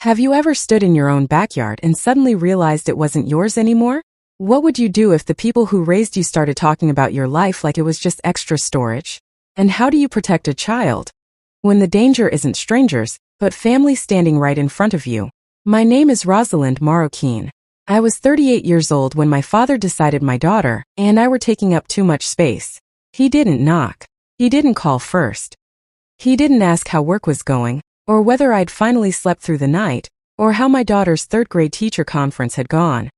Have you ever stood in your own backyard and suddenly realized it wasn't yours anymore? What would you do if the people who raised you started talking about your life like it was just extra storage? And how do you protect a child when the danger isn't strangers, but family standing right in front of you? My name is Rosalind Marroquin. I was 38 years old when my father decided my daughter and I were taking up too much space. He didn't knock. He didn't call first. He didn't ask how work was going, or whether I'd finally slept through the night, or how my daughter's third-grade teacher conference had gone.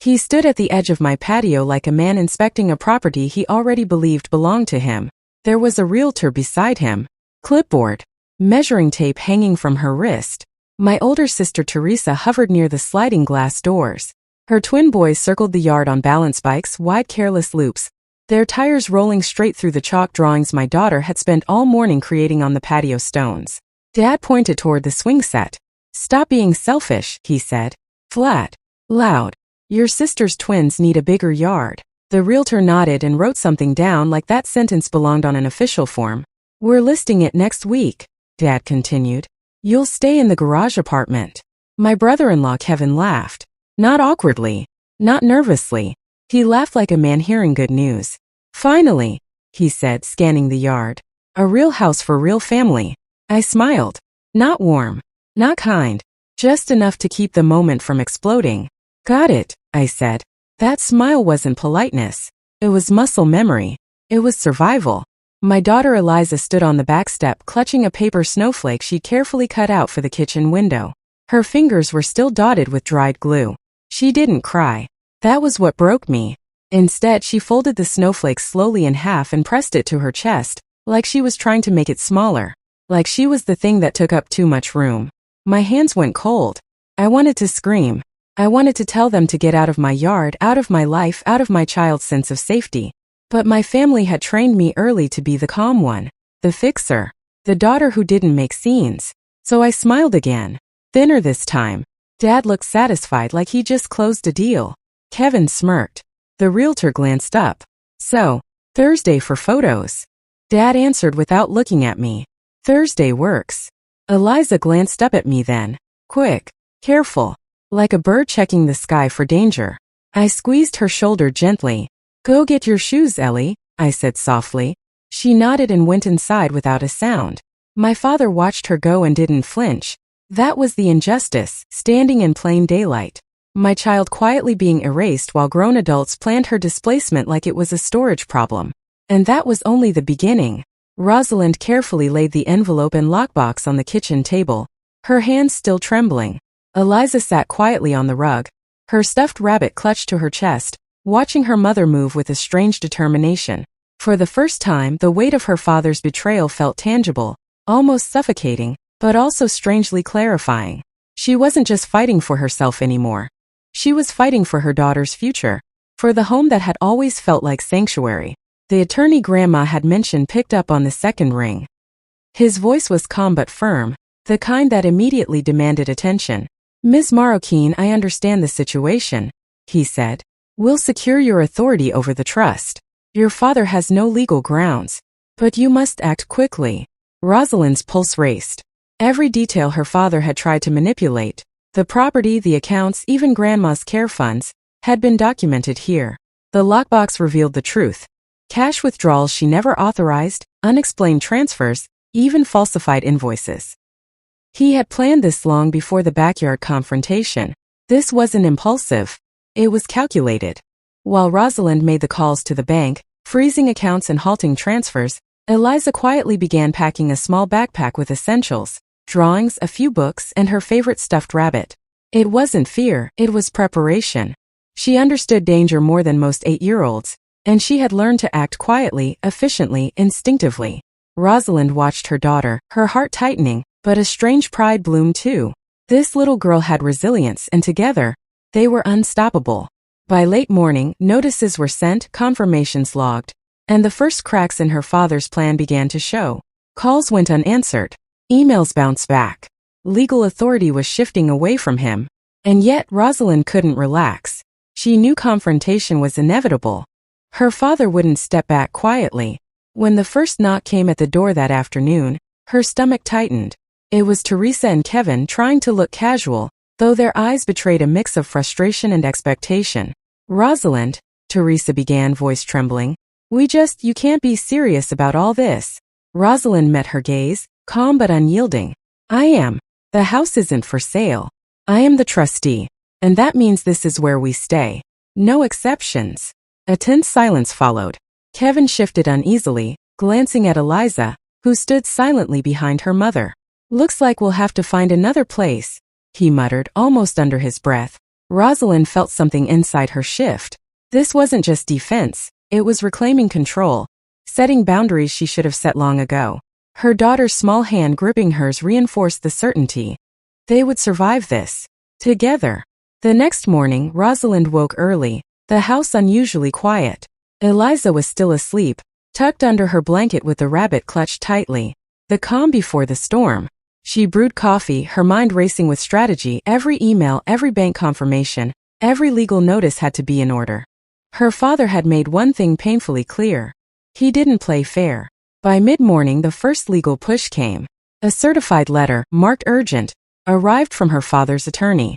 He stood at the edge of my patio like a man inspecting a property he already believed belonged to him. There was a realtor beside him, clipboard, measuring tape hanging from her wrist. My older sister Teresa hovered near the sliding glass doors. Her twin boys circled the yard on balance bikes, wide careless loops, their tires rolling straight through the chalk drawings my daughter had spent all morning creating on the patio stones. Dad pointed toward the swing set. "Stop being selfish," he said. Flat. Loud. "Your sister's twins need a bigger yard." The realtor nodded and wrote something down like that sentence belonged on an official form. "We're listing it next week," Dad continued. "You'll stay in the garage apartment." My brother-in-law Kevin laughed. Not awkwardly. Not nervously. He laughed like a man hearing good news. "Finally," he said, scanning the yard. "A real house for real family." I smiled. Not warm. Not kind. Just enough to keep the moment from exploding. "Got it," I said. That smile wasn't politeness. It was muscle memory. It was survival. My daughter Eliza stood on the back step clutching a paper snowflake she'd carefully cut out for the kitchen window. Her fingers were still dotted with dried glue. She didn't cry. That was what broke me. Instead, she folded the snowflake slowly in half and pressed it to her chest, like she was trying to make it smaller. Like she was the thing that took up too much room. My hands went cold. I wanted to scream. I wanted to tell them to get out of my yard, out of my life, out of my child's sense of safety. But my family had trained me early to be the calm one, the fixer, the daughter who didn't make scenes. So I smiled again. Thinner this time. Dad looked satisfied like he just closed a deal. Kevin smirked. The realtor glanced up. "So, Thursday for photos." Dad answered without looking at me. "Thursday works." Eliza glanced up at me then. Quick. Careful. Like a bird checking the sky for danger. I squeezed her shoulder gently. "Go get your shoes, Ellie," I said softly. She nodded and went inside without a sound. My father watched her go and didn't flinch. That was the injustice, standing in plain daylight. My child quietly being erased while grown adults planned her displacement like it was a storage problem. And that was only the beginning. Rosalind carefully laid the envelope and lockbox on the kitchen table, her hands still trembling. Eliza sat quietly on the rug, her stuffed rabbit clutched to her chest, watching her mother move with a strange determination. For the first time, the weight of her father's betrayal felt tangible, almost suffocating, but also strangely clarifying. She wasn't just fighting for herself anymore. She was fighting for her daughter's future, for the home that had always felt like sanctuary. The attorney Grandma had mentioned picked up on the second ring. His voice was calm but firm, the kind that immediately demanded attention. "Ms. Marroquin, I understand the situation," he said. "We'll secure your authority over the trust. Your father has no legal grounds. But you must act quickly." Rosalind's pulse raced. Every detail her father had tried to manipulate, the property, the accounts, even Grandma's care funds, had been documented here. The lockbox revealed the truth. Cash withdrawals she never authorized, unexplained transfers, even falsified invoices. He had planned this long before the backyard confrontation. This wasn't impulsive. It was calculated. While Rosalind made the calls to the bank, freezing accounts and halting transfers, Eliza quietly began packing a small backpack with essentials, drawings, a few books, and her favorite stuffed rabbit. It wasn't fear, it was preparation. She understood danger more than most 8-year-olds. And she had learned to act quietly, efficiently, instinctively. Rosalind watched her daughter, her heart tightening, but a strange pride bloomed too. This little girl had resilience, and together, they were unstoppable. By late morning, notices were sent, confirmations logged, and the first cracks in her father's plan began to show. Calls went unanswered. Emails bounced back. Legal authority was shifting away from him. And yet, Rosalind couldn't relax. She knew confrontation was inevitable. Her father wouldn't step back quietly. When the first knock came at the door that afternoon, her stomach tightened. It was Teresa and Kevin trying to look casual, though their eyes betrayed a mix of frustration and expectation. "Rosalind," Teresa began, voice trembling. You can't be serious about all this." Rosalind met her gaze, calm but unyielding. "I am. The house isn't for sale. I am the trustee. And that means this is where we stay. No exceptions." A tense silence followed. Kevin shifted uneasily, glancing at Eliza, who stood silently behind her mother. "Looks like we'll have to find another place," he muttered, almost under his breath. Rosalind felt something inside her shift. This wasn't just defense, it was reclaiming control, setting boundaries she should have set long ago. Her daughter's small hand gripping hers reinforced the certainty. They would survive this. Together. The next morning, Rosalind woke early, the house unusually quiet. Eliza was still asleep, tucked under her blanket with the rabbit clutched tightly. The calm before the storm. She brewed coffee, her mind racing with strategy. Every email, every bank confirmation, every legal notice had to be in order. Her father had made one thing painfully clear. He didn't play fair. By mid-morning, the first legal push came. A certified letter, marked urgent, arrived from her father's attorney.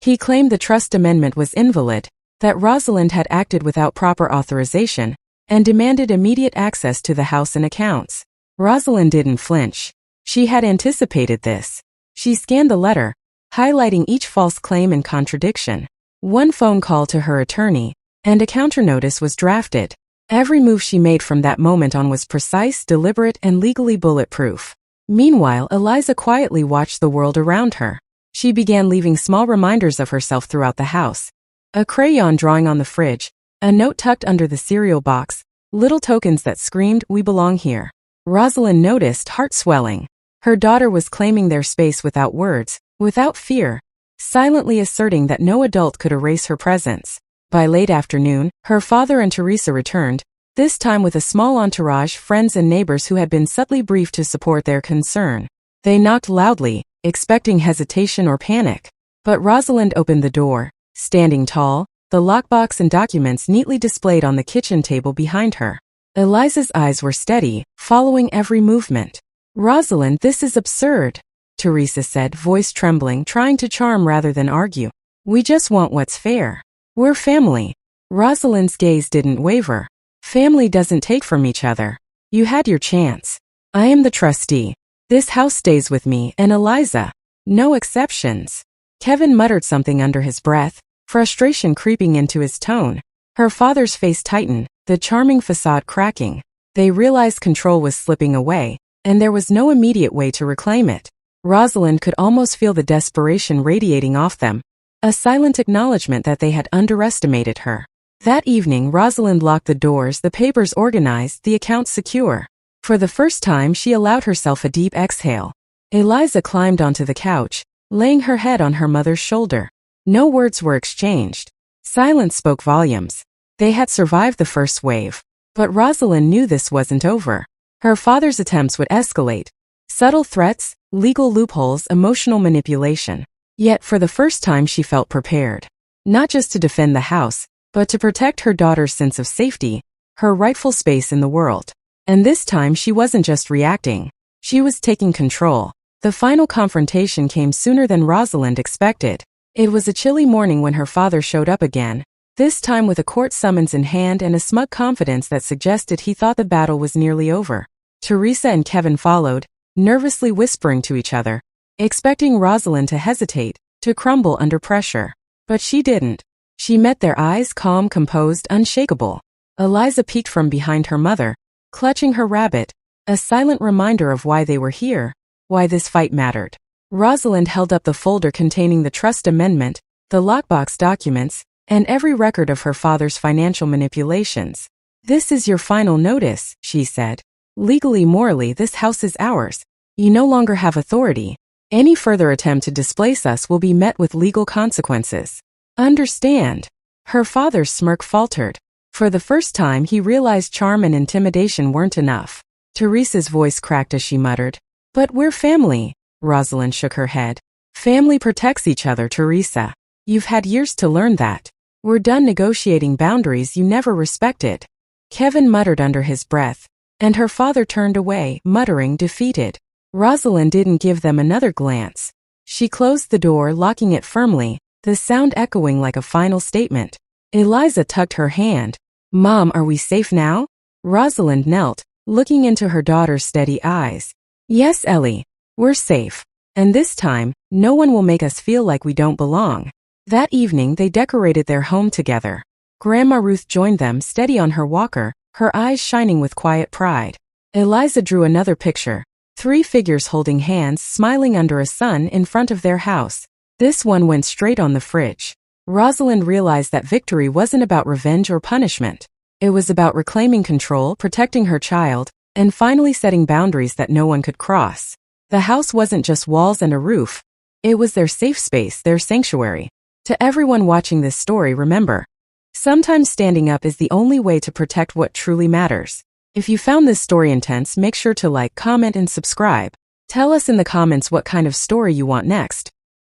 He claimed the trust amendment was invalid, that Rosalind had acted without proper authorization, and demanded immediate access to the house and accounts. Rosalind didn't flinch. She had anticipated this. She scanned the letter, highlighting each false claim and contradiction. One phone call to her attorney, and a counternotice was drafted. Every move she made from that moment on was precise, deliberate, and legally bulletproof. Meanwhile, Eliza quietly watched the world around her. She began leaving small reminders of herself throughout the house. A crayon drawing on the fridge, a note tucked under the cereal box, little tokens that screamed, "We belong here." Rosalind noticed, heart swelling. Her daughter was claiming their space without words, without fear, silently asserting that no adult could erase her presence. By late afternoon, her father and Teresa returned, this time with a small entourage, friends and neighbors who had been subtly briefed to support their concern. They knocked loudly, expecting hesitation or panic. But Rosalind opened the door, standing tall, the lockbox and documents neatly displayed on the kitchen table behind her. Eliza's eyes were steady, following every movement. "Rosalind, this is absurd," Teresa said, voice trembling, trying to charm rather than argue. "We just want what's fair. We're family." Rosalind's gaze didn't waver. "Family doesn't take from each other. You had your chance. I am the trustee. This house stays with me and Eliza. No exceptions." Kevin muttered something under his breath, frustration creeping into his tone. Her father's face tightened, the charming facade cracking. They realized control was slipping away, and there was no immediate way to reclaim it. Rosalind could almost feel the desperation radiating off them, a silent acknowledgement that they had underestimated her. That evening, Rosalind locked the doors, the papers organized, the accounts secure. For the first time, she allowed herself a deep exhale. Eliza climbed onto the couch, laying her head on her mother's shoulder. No words were exchanged. Silence spoke volumes. They had survived the first wave. But Rosalind knew this wasn't over. Her father's attempts would escalate. Subtle threats, legal loopholes, emotional manipulation. Yet for the first time she felt prepared. Not just to defend the house, but to protect her daughter's sense of safety, her rightful space in the world. And this time she wasn't just reacting. She was taking control. The final confrontation came sooner than Rosalind expected. It was a chilly morning when her father showed up again, this time with a court summons in hand and a smug confidence that suggested he thought the battle was nearly over. Teresa and Kevin followed, nervously whispering to each other, expecting Rosalind to hesitate, to crumble under pressure. But she didn't. She met their eyes, calm, composed, unshakable. Eliza peeked from behind her mother, clutching her rabbit, a silent reminder of why they were here, why this fight mattered. Rosalind held up the folder containing the trust amendment, the lockbox documents, and every record of her father's financial manipulations. "This is your final notice," she said. "Legally, morally, this house is ours. You no longer have authority. Any further attempt to displace us will be met with legal consequences. Understand?" Her father's smirk faltered. For the first time he realized charm and intimidation weren't enough. Teresa's voice cracked as she muttered, "But we're family." Rosalind shook her head. "Family protects each other, Teresa. You've had years to learn that. We're done negotiating boundaries you never respected." Kevin muttered under his breath, and her father turned away, muttering, defeated. Rosalind didn't give them another glance. She closed the door, locking it firmly, the sound echoing like a final statement. Eliza tugged her hand. "Mom, are we safe now?" Rosalind knelt, looking into her daughter's steady eyes. "Yes, Ellie, we're safe. And this time, no one will make us feel like we don't belong." That evening, they decorated their home together. Grandma Ruth joined them, steady on her walker, her eyes shining with quiet pride. Eliza drew another picture. 3 figures holding hands, smiling under a sun in front of their house. This one went straight on the fridge. Rosalind realized that victory wasn't about revenge or punishment. It was about reclaiming control, protecting her child, and finally setting boundaries that no one could cross. The house wasn't just walls and a roof. It was their safe space, their sanctuary. To everyone watching this story, remember, sometimes standing up is the only way to protect what truly matters. If you found this story intense, make sure to like, comment, and subscribe. Tell us in the comments what kind of story you want next.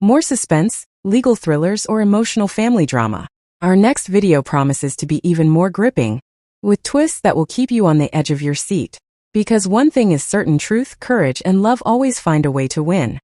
More suspense, legal thrillers, or emotional family drama. Our next video promises to be even more gripping, with twists that will keep you on the edge of your seat. Because one thing is certain: truth, courage, and love always find a way to win.